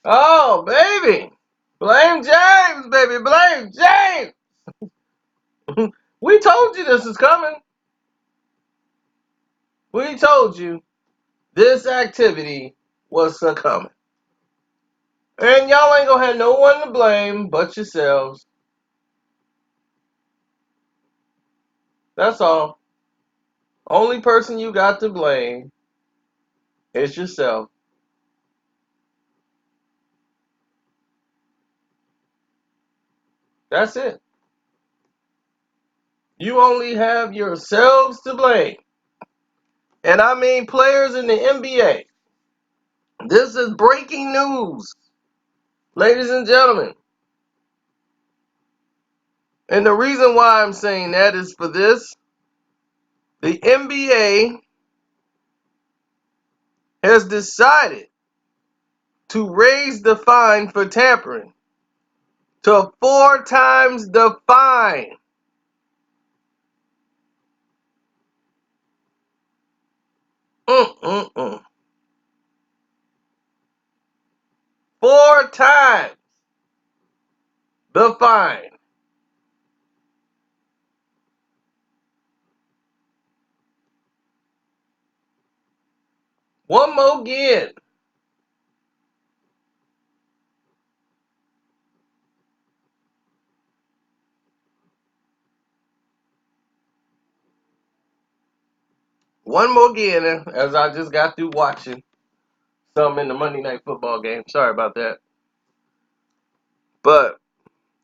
Oh, baby. Blame James, baby. Blame James. We told you this is coming. We told you this activity was coming. And y'all ain't gonna have no one to blame but yourselves. That's all. Only person you got to blame is yourself. That's it. You only have yourselves to blame. And I mean players in the NBA. This is breaking news, ladies and gentlemen. And the reason why I'm saying that is for this. The NBA has decided to raise the fine for tampering to 4 times the fine. Mm-mm-mm. 4 times the fine. One more again. One more again, as I just got through watching some in the Monday Night Football game. Sorry about that. But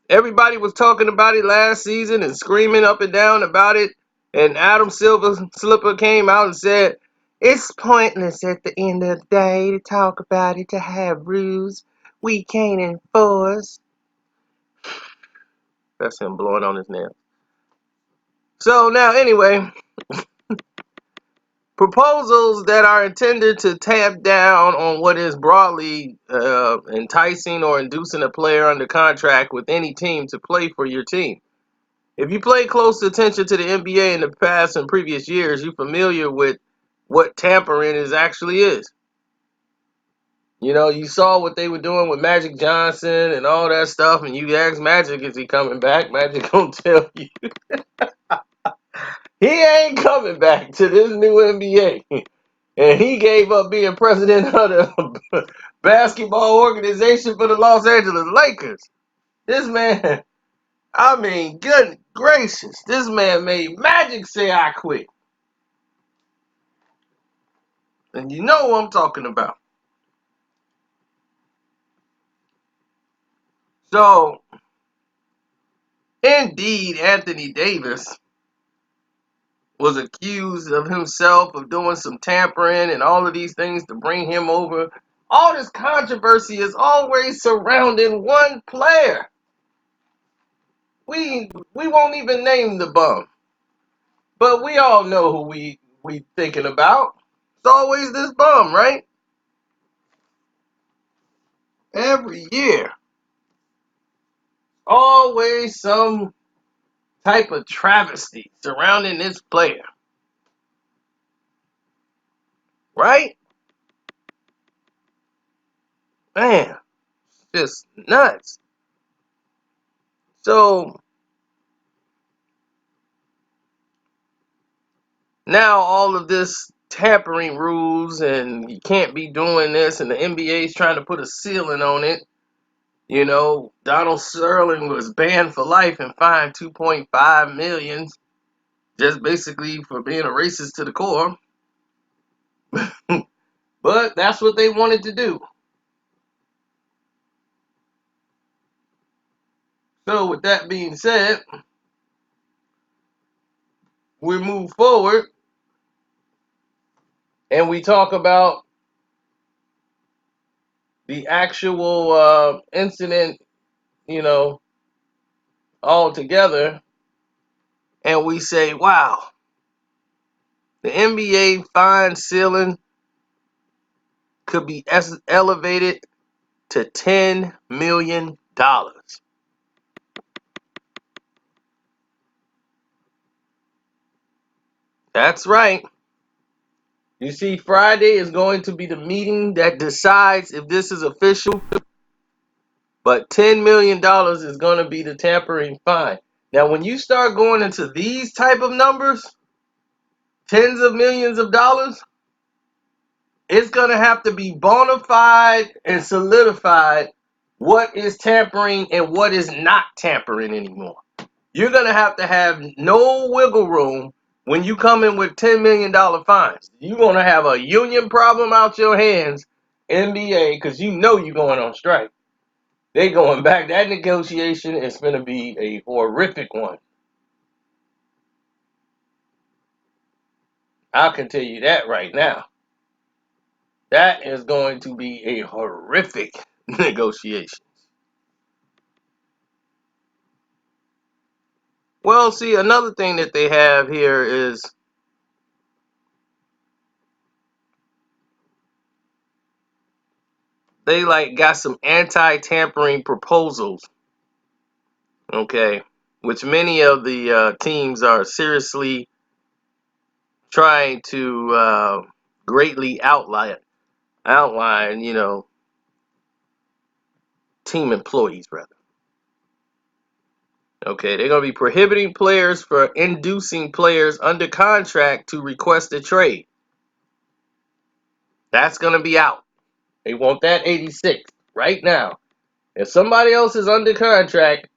everybody was talking about it last season and screaming up and down about it. And Adam Slipper came out and said, it's pointless at the end of the day to talk about it, to have rules we can't enforce. That's him blowing on his nails. So now, anyway, proposals that are intended to tamp down on what is broadly enticing or inducing a player under contract with any team to play for your team. If you pay close attention to the NBA in the past and previous years, you're familiar with what tampering actually is. You know, you saw what they were doing with Magic Johnson and all that stuff, and you ask Magic, is he coming back? Magic gonna tell you he ain't coming back to this new NBA. And he gave up being president of the basketball organization for the Los Angeles Lakers. This man, I mean, good gracious, this man made Magic say I quit. And you know what I'm talking about. So, indeed, Anthony Davis was accused of himself of doing some tampering and all of these things to bring him over. All this controversy is always surrounding one player. We won't even name the bum, but we all know who we thinking about. It's always this bum, right? Every year, always some type of travesty surrounding this player, right? Man, just nuts. So now all of this tampering rules and you can't be doing this, and the NBA is trying to put a ceiling on it. You know, Donald Sterling was banned for life and fined 2.5 million just basically for being a racist to the core. But that's what they wanted to do. So with that being said, we move forward and we talk about the actual incident, you know, all together, and we say, wow, the NBA fine ceiling could be elevated to $10 million. That's right. You see, Friday is going to be the meeting that decides if this is official, but $10 million is going to be the tampering fine. Now, when you start going into these type of numbers, tens of millions of dollars, it's going to have to be bona fide and solidified what is tampering and what is not tampering anymore. You're going to have no wiggle room when you come in with $10 million fines. You're going to have a union problem out your hands, NBA, because you know you're going on strike. They going back. That negotiation is going to be a horrific one. I can tell you that right now. That is going to be a horrific negotiation. Well, see, another thing that they have here is they like got some anti-tampering proposals, okay, which many of the teams are seriously trying to greatly outline, team employees rather. Okay, they're going to be prohibiting players for inducing players under contract to request a trade. That's going to be out. They want that 86 right now. If somebody else is under contract,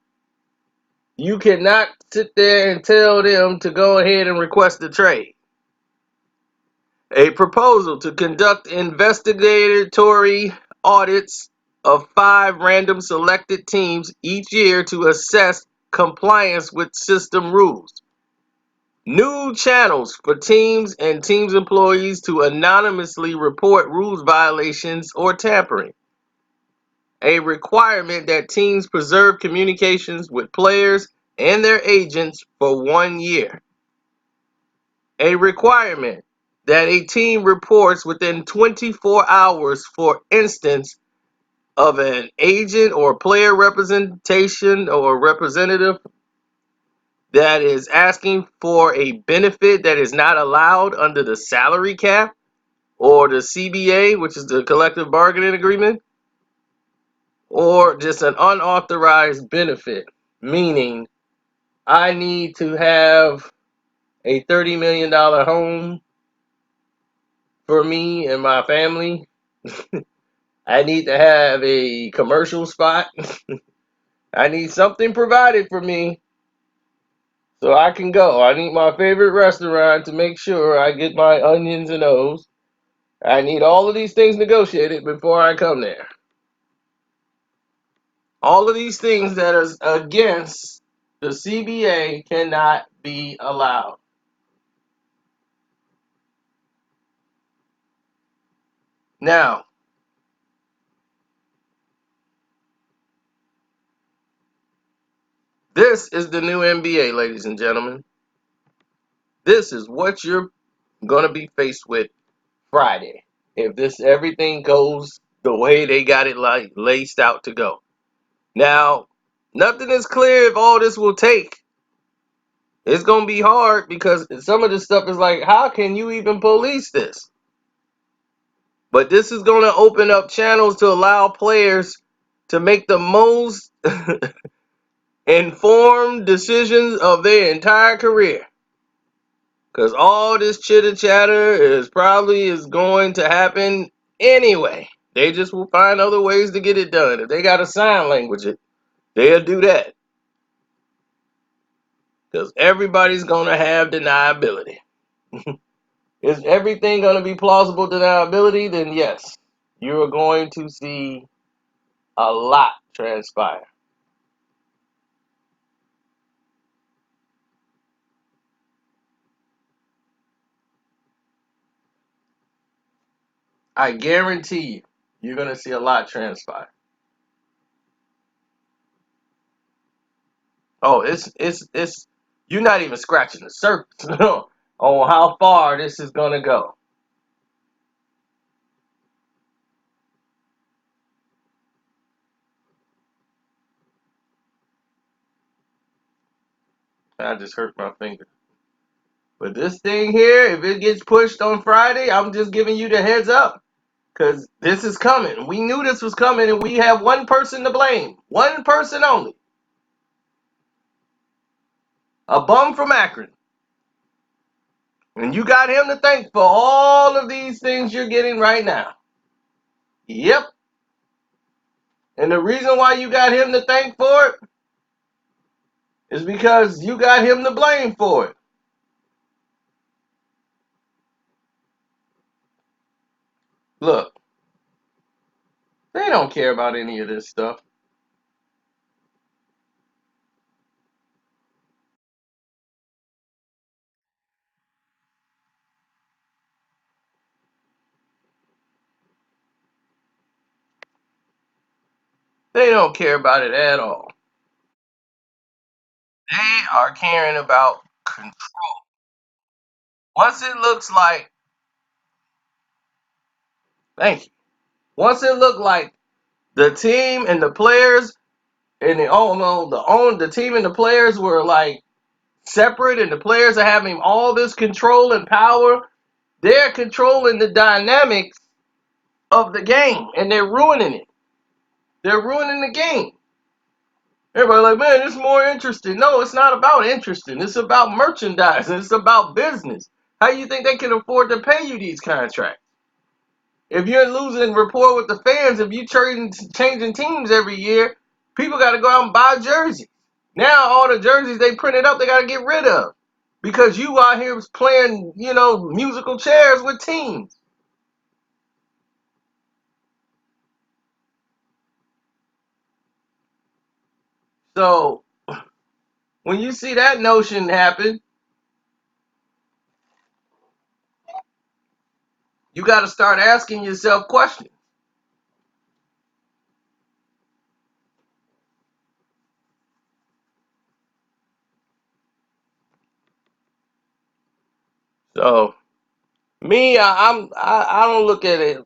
you cannot sit there and tell them to go ahead and request a trade. A proposal to conduct investigatory audits of 5 random selected teams each year to assess compliance with system rules. New channels for teams and teams employees to anonymously report rules violations or tampering. A requirement that teams preserve communications with players and their agents for 1 year. A requirement that a team reports within 24 hours for instance of an agent or player representation or representative that is asking for a benefit that is not allowed under the salary cap or the CBA, which is the collective bargaining agreement, or just an unauthorized benefit, meaning I need to have a $30 million home for me and my family. I need to have a commercial spot. I need something provided for me so I can go. I need my favorite restaurant to make sure I get my onions and O's. I need all of these things negotiated before I come there. All of these things that are against the CBA cannot be allowed. Now, this is the new NBA, ladies and gentlemen. This is what you're going to be faced with Friday if this everything goes the way they got it like laced out to go. Now, nothing is clear if all this will take. It's going to be hard because some of this stuff is like, how can you even police this? But this is going to open up channels to allow players to make the most informed decisions of their entire career. Because all this chitter chatter is going to happen anyway. They just will find other ways to get it done. If they got to sign language it, they'll do that. Because everybody's going to have deniability. Is everything going to be plausible deniability? Then yes, you are going to see a lot transpire. I guarantee you, you're going to see a lot transpire. Oh, it's you're not even scratching the surface on how far this is going to go. I just hurt my finger. But this thing here, if it gets pushed on Friday, I'm just giving you the heads up. Because this is coming. We knew this was coming, and we have one person to blame. One person only. A bum from Akron. And you got him to thank for all of these things you're getting right now. Yep. And the reason why you got him to thank for it is because you got him to blame for it. Look, they don't care about any of this stuff. They don't care about it at all. They are caring about control. Once it looks like, thank you. Once it looked like the team and the players and the team and the players were like separate, and the players are having all this control and power, they're controlling the dynamics of the game, and they're ruining it. They're ruining the game. Everybody like, man, it's more interesting. No, it's not about interesting. It's about merchandise. It's about business. How you think they can afford to pay you these contracts? If you're losing rapport with the fans, if you changing teams every year, people got to go out and buy jerseys. Now all the jerseys they printed up, they got to get rid of because you out here playing, musical chairs with teams. So when you see that notion happen, you got to start asking yourself questions. So me, I don't look at it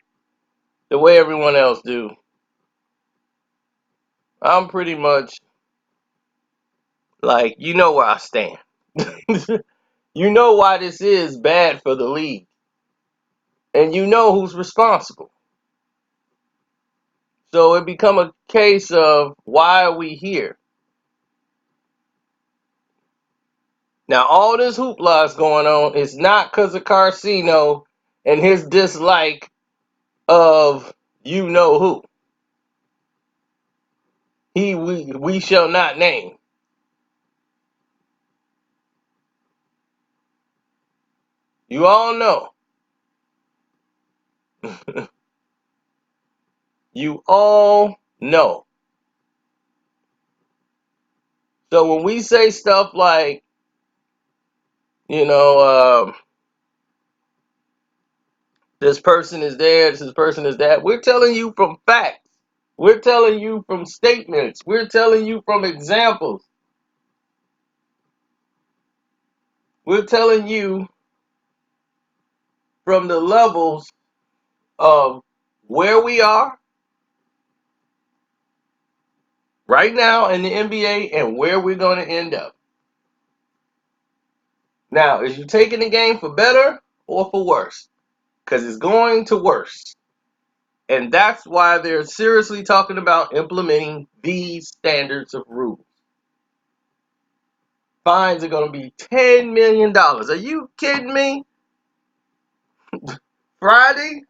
the way everyone else do. I'm pretty much like, you know where I stand. You know why this is bad for the league, and you know who's responsible. So it become a case of why are we here? Now all this hoopla is going on is not because of Carcino and his dislike of you know who. We shall not name. You all know. You all know. So when we say stuff like, you know, this person is there, this person is that, we're telling you from facts. We're telling you from statements. We're telling you from examples. We're telling you from the levels of where we are right now in the NBA and where we're going to end up. Now, is you taking the game for better or for worse? Because it's going to worse. And that's why they're seriously talking about implementing these standards of rules. Fines are going to be $10 million. Are you kidding me? Friday?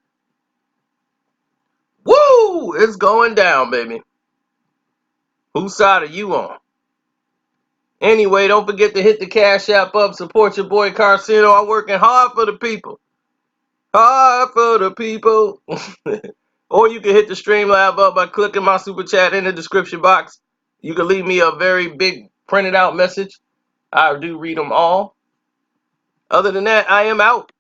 Woo! It's going down, baby. Whose side are you on? Anyway, don't forget to hit the Cash App up. Support your boy Carcino. I'm working hard for the people. Hard for the people. Or you can hit the Streamlab up by clicking my super chat in the description box. You can leave me a very big printed out message. I do read them all. Other than that, I am out.